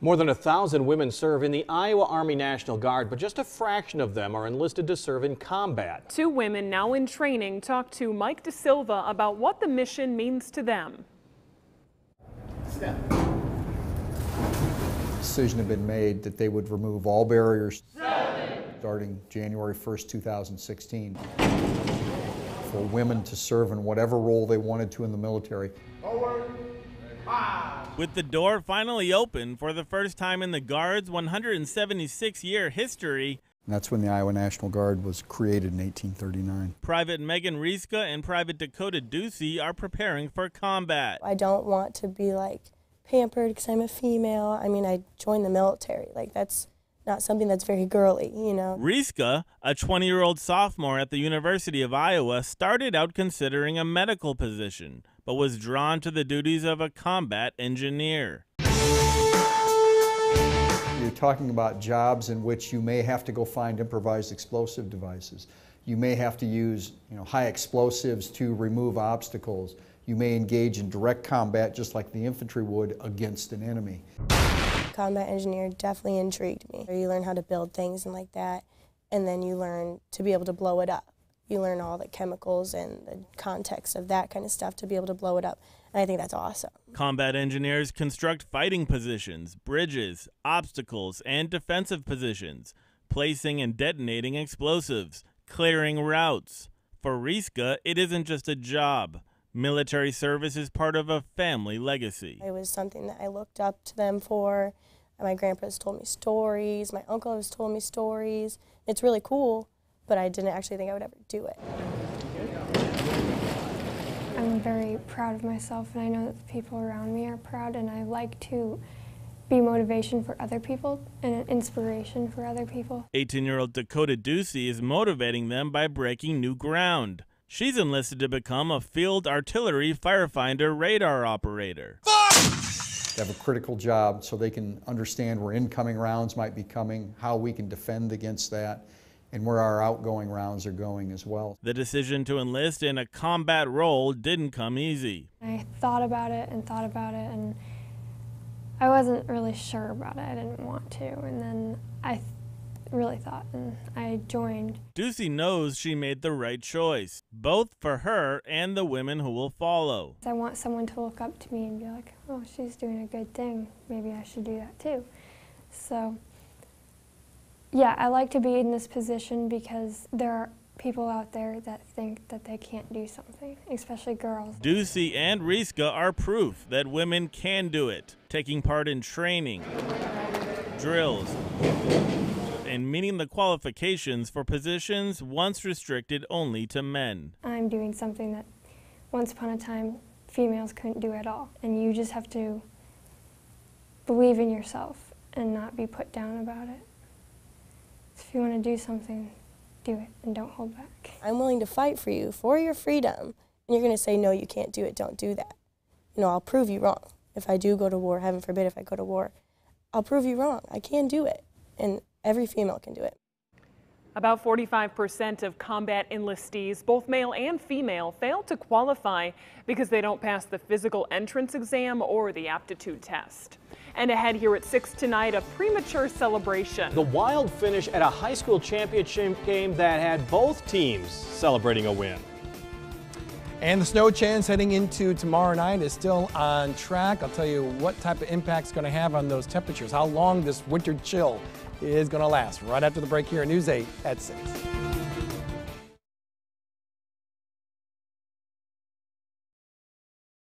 More than 1,000 women serve in the Iowa Army National Guard, but just a fraction of them are enlisted to serve in combat. 2 women now in training talked to Mike DeSilva about what the mission means to them. Decision had been made that they would remove all barriers starting January 1st, 2016 for women to serve in whatever role they wanted to in the military. With the door finally open for the first time in the Guard's 176-year history, And that's when the Iowa National Guard was created in 1839. Private Megan Rieska and Private Dakota Ducey are preparing for combat. I don't want to be like pampered because I'm a female. I mean, I joined the military. Like, that's not something that's very girly, you know. Rieska, a 20-year-old sophomore at the University of Iowa, started out considering a medical position, but was drawn to the duties of a combat engineer. You're talking about jobs in which you may have to go find improvised explosive devices. You may have to use, high explosives to remove obstacles. You may engage in direct combat just like the infantry would against an enemy. Combat engineer definitely intrigued me. You learn how to build things and like that, and then you learn to be able to blow it up. You learn all the chemicals and the context of that kind of stuff to be able to blow it up, and I think that's awesome. Combat engineers construct fighting positions, bridges, obstacles, and defensive positions, placing and detonating explosives, clearing routes. For Rieska, it isn't just a job. Military service is part of a family legacy. It was something that I looked up to them for. My grandpa's told me stories. My uncle has told me stories. It's really cool, but I didn't actually think I would ever do it. I'm very proud of myself, and I know that the people around me are proud, and I like to be motivation for other people and an inspiration for other people. 18-year-old Dakota Ducey is motivating them by breaking new ground. She's enlisted to become a field artillery firefinder radar operator. They have a critical job so they can understand where incoming rounds might be coming, how we can defend against that, and where our outgoing rounds are going as well. The decision to enlist in a combat role didn't come easy. I thought about it, and I wasn't really sure about it. I didn't want to, and then I really thought, and I joined. Ducey knows she made the right choice, both for her and the women who will follow. I want someone to look up to me and be like, oh, she's doing a good thing. Maybe I should do that too. So, yeah, I like to be in this position because there are people out there that think that they can't do something, especially girls. Ducey and Rieska are proof that women can do it, taking part in training, drills, and meeting the qualifications for positions once restricted only to men. I'm doing something that once upon a time females couldn't do at all, and you just have to believe in yourself and not be put down about it. If you want to do something, do it and don't hold back. I'm willing to fight for you, for your freedom, and you're going to say, no, you can't do it, don't do that. I'll prove you wrong. If I do go to war, heaven forbid if I go to war, I'll prove you wrong. I can do it, and every female can do it. About 45% of combat enlistees, both male and female, fail to qualify because they don't pass the physical entrance exam or the aptitude test. And ahead here at 6 tonight, a premature celebration. The wild finish at a high school championship game that had both teams celebrating a win. And the snow chance heading into tomorrow night is still on track. I'll tell you what type of impact it's going to have on those temperatures, how long this winter chill is going to last. Right after the break here at News 8 at 6.